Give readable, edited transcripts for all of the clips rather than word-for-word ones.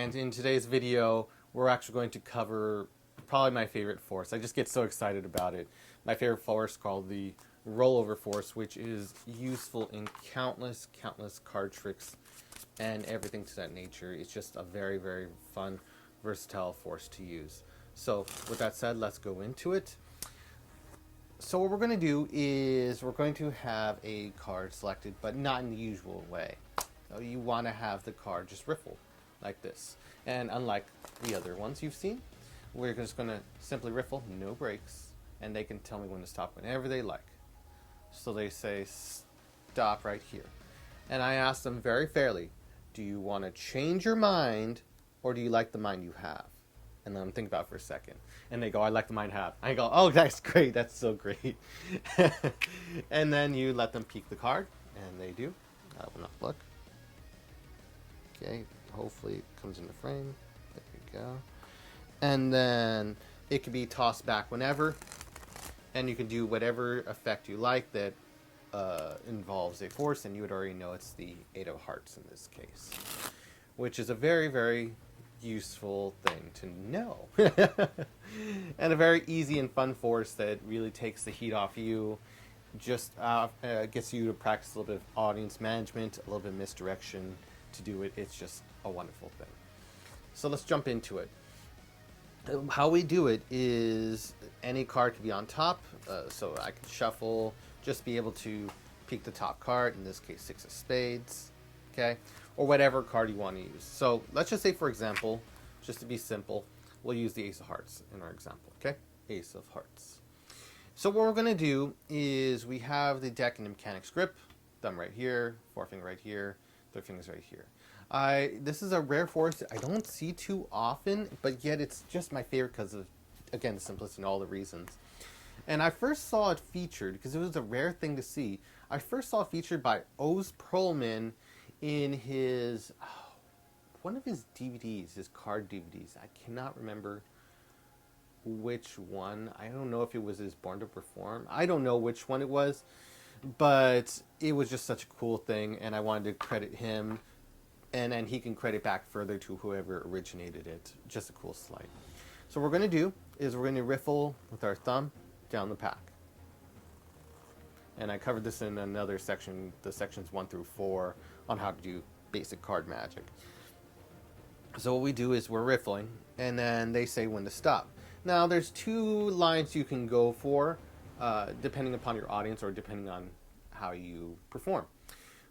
and in today's video, we're actually going to cover probably my favorite force. I just get so excited about it. My favorite force called the Rollover force, which is useful in countless card tricks and everything to that nature. It's just a very, very fun, versatile force to use. So with that said, let's go into it. So what we're going to do is we're going to have a card selected, but not in the usual way. So you want to have the card just riffle like this. And unlike the other ones you've seen, we're just going to simply riffle, no breaks, and they can tell me when to stop whenever they like. So they say stop right here. And I ask them very fairly, do you want to change your mind or do you like the mind you have? And let them think about it for a second. And they go, I like the mind I have. I go, oh, that's great. That's so great. And then you let them peek the card, and they do. I will not look. Okay, hopefully it comes into frame. There you go. And then it can be tossed back whenever. And you can do whatever effect you like that involves a force, and you would already know it's the Eight of Hearts in this case. Which is a very, very useful thing to know. And a very easy and fun force that really takes the heat off you, just gets you to practice a little bit of audience management, a little bit of misdirection to do it. It's just a wonderful thing. So let's jump into it. How we do it is any card can be on top, so I can shuffle, just be able to pick the top card, in this case 6 of spades, okay, or whatever card you want to use. So let's just say, for example, just to be simple, we'll use the Ace of Hearts in our example, okay? Ace of Hearts. So what we're going to do is we have the deck in the mechanics grip, thumb right here, forefinger right here, third finger's right here. This is a rare force that I don't see too often, but yet it's just my favorite because of, again, the simplicity and all the reasons. And I first saw it featured, because it was a rare thing to see, I first saw it featured by Oz Perlman in his, one of his DVDs, his card DVDs. I cannot remember which one. I don't know if it was his Born to Perform. I don't know which one it was, but it was just such a cool thing, and I wanted to credit him, and then he can credit back further to whoever originated it. Just a cool slight. So what we're going to do is we're going to riffle with our thumb down the pack. And I covered this in another section, the sections 1 through 4, on how to do basic card magic. So what we do is we're riffling, and then they say when to stop. Now there's 2 lines you can go for, depending upon your audience or depending on how you perform.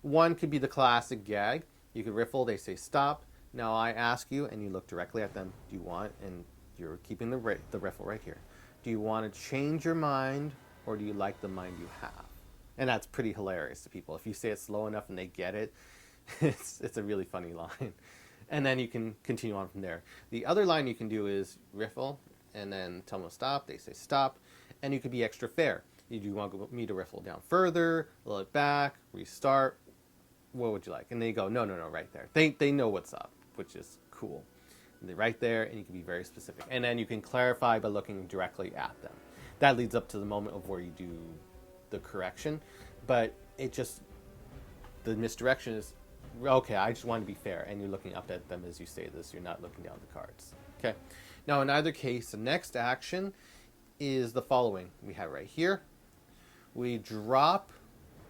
One could be the classic gag. You could riffle, they say stop. Now I ask you, and you look directly at them, do you want, and you're keeping the riffle right here, do you want to change your mind or do you like the mind you have? And that's pretty hilarious to people. If you say it slow enough and they get it, it's a really funny line. And then you can continue on from there. The other line you can do is riffle and then tell them to stop. They say stop. And you could be extra fair. You do want me to riffle down further, roll it back, restart. What would you like? And they go, no, right there. They know what's up, which is cool. And they're right there, and you can be very specific. And then you can clarify by looking directly at them. That leads up to the moment of where you do the correction. But it just, the misdirection is, okay, I just want to be fair. And you're looking up at them as you say this. You're not looking down the cards. Okay. Now, in either case, the next action is the following. We have right here. We drop.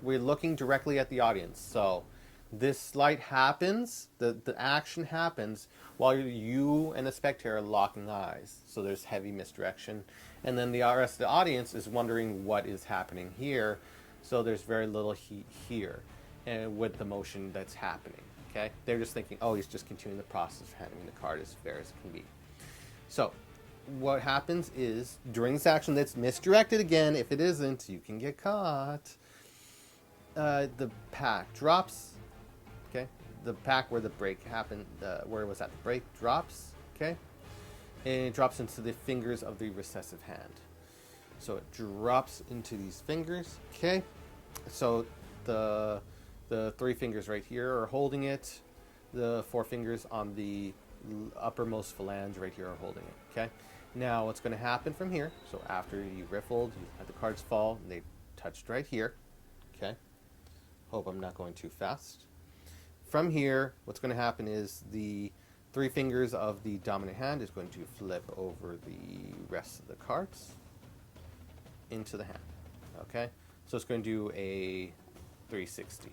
We're looking directly at the audience. So this slight happens, the action happens while you and the spectator are locking eyes. So there's heavy misdirection. And then the rest of the audience is wondering what is happening here. So there's very little heat here and with the motion that's happening. Okay? They're just thinking, oh, he's just continuing the process of handing the card as fair as it can be. So what happens is during this action that's misdirected again, if it isn't, you can get caught. The pack drops, okay? The pack where the break happened, where it was at the break, drops, okay? And it drops into the fingers of the recessive hand. So it drops into these fingers, okay? So the 3 fingers right here are holding it. The 4 fingers on the uppermost phalange right here are holding it, okay? Now what's going to happen from here, so after you riffled, you had the cards fall, and they touched right here, okay? Hope I'm not going too fast. From here, what's going to happen is the 3 fingers of the dominant hand is going to flip over the rest of the cards into the hand. Okay, so it's going to do a 360.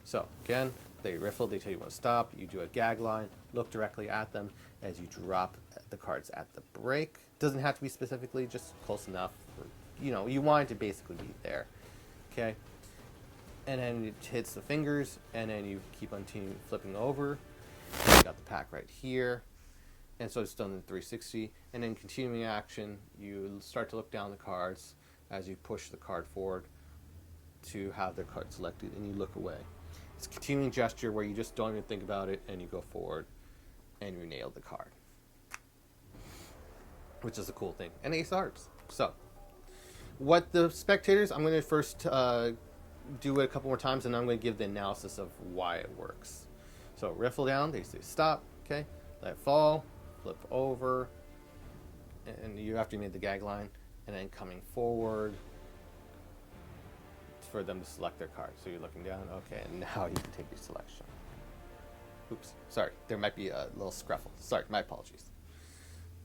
So again, they riffle, they tell you when to stop, you do a gag line, look directly at them as you drop the cards at the break. Doesn't have to be specifically, just close enough. You know, you want it to basically be there. Okay, and then it hits the fingers, and then you keep on flipping over. You got the pack right here, and so it's done in 360. And then continuing action, you start to look down the cards as you push the card forward to have their card selected, and you look away. It's a continuing gesture where you just don't even think about it, and you go forward, and you nail the card, which is a cool thing. And ace of hearts. So, what the spectators, I'm going to first do it a couple more times, and I'm going to give the analysis of why it works. So, riffle down, they say stop, okay, let it fall, flip over, and you after you made the gag line, and then coming forward for them to select their card. So you're looking down, okay, and now you can take your selection. Oops, sorry, there might be a little scruffle. Sorry, my apologies.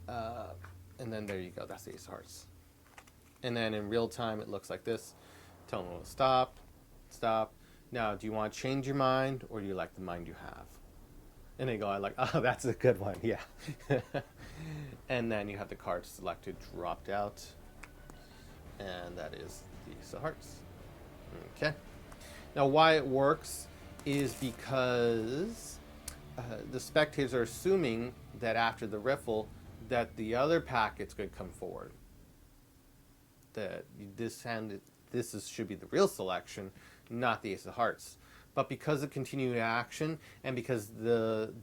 And then there you go, that's the ace of hearts. And then in real time, it looks like this. Tell them to stop, stop. Now, do you want to change your mind, or do you like the mind you have? And they go, I like, oh, that's a good one, yeah. And then you have the card selected, dropped out. And that is the ace of hearts. Okay. Now, why it works is because the spectators are assuming that after the riffle, that the other packet's going to come forward. That this hand, should be the real selection, not the ace of hearts. But because of continued action, and because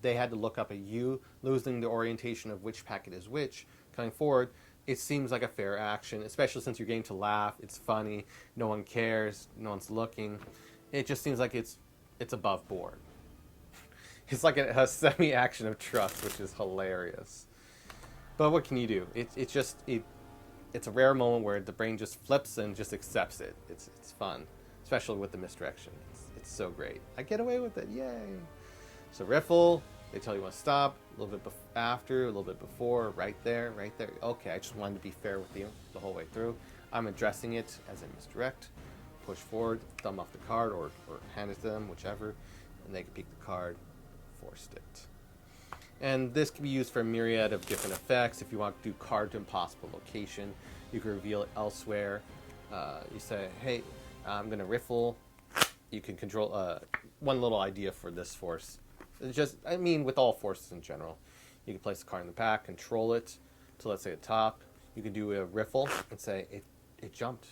they had to look up at you, losing the orientation of which packet is which, coming forward, it seems like a fair action, especially since you're getting to laugh, it's funny, no one cares, no one's looking. It just seems like it's above board. It's like a semi-action of trust, which is hilarious. But what can you do? It's a rare moment where the brain just flips and just accepts it. It's fun, especially with the misdirection. It's so great. I get away with it, yay! So riffle, they tell you when to stop, a little bit after, a little bit before, right there, right there. Okay, I just wanted to be fair with you the whole way through. I'm addressing it as a misdirect. Push forward, thumb off the card, or hand it to them, whichever, and they can peek the card, forced it. And this can be used for a myriad of different effects. If you want to do card to impossible location, you can reveal it elsewhere. You say, hey, I'm going to riffle. You can control one little idea for this force. It's just, I mean, with all forces in general. You can place the card in the pack, control it to, let's say, the top. You can do a riffle and say, it jumped.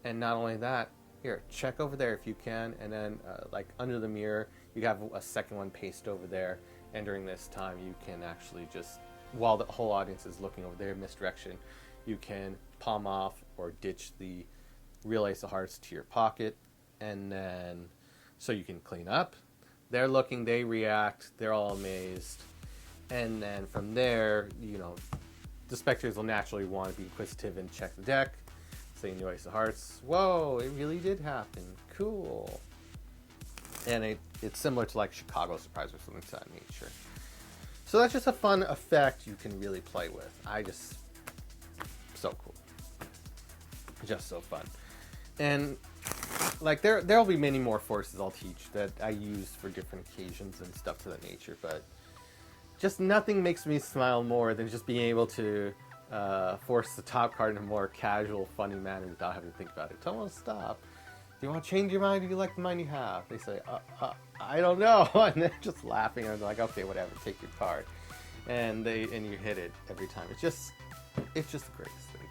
And not only that, here, check over there if you can. And then, like, under the mirror, you have a second one pasted over there. And during this time, you can actually just, while the whole audience is looking over there, misdirection, you can palm off or ditch the real ace of hearts to your pocket. And then, so you can clean up. They're looking, they react, they're all amazed. And then from there, you know, the spectators will naturally want to be inquisitive and check the deck. Say new ace of hearts. Whoa, it really did happen. Cool. And it's similar to like Chicago Surprise or something to that nature. So that's just a fun effect you can really play with. So cool. Just so fun. And like there'll be many more forces I'll teach that I use for different occasions and stuff to that nature, but just nothing makes me smile more than just being able to force the top card in a more casual, funny manner without having to think about it. Tell them to stop. Do you want to change your mind? Do you like the mind you have? They say, I don't know. And they're just laughing. And they're like, okay, whatever, take your card. And you hit it every time. It's just the greatest thing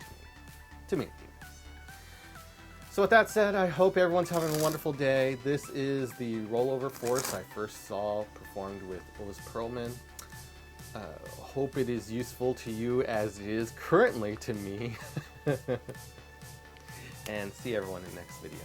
to me. So with that said, I hope everyone's having a wonderful day. This is the Rollover force I first saw performed with Otis Perlman. Hope it is useful to you as it is currently to me. And see everyone in the next video.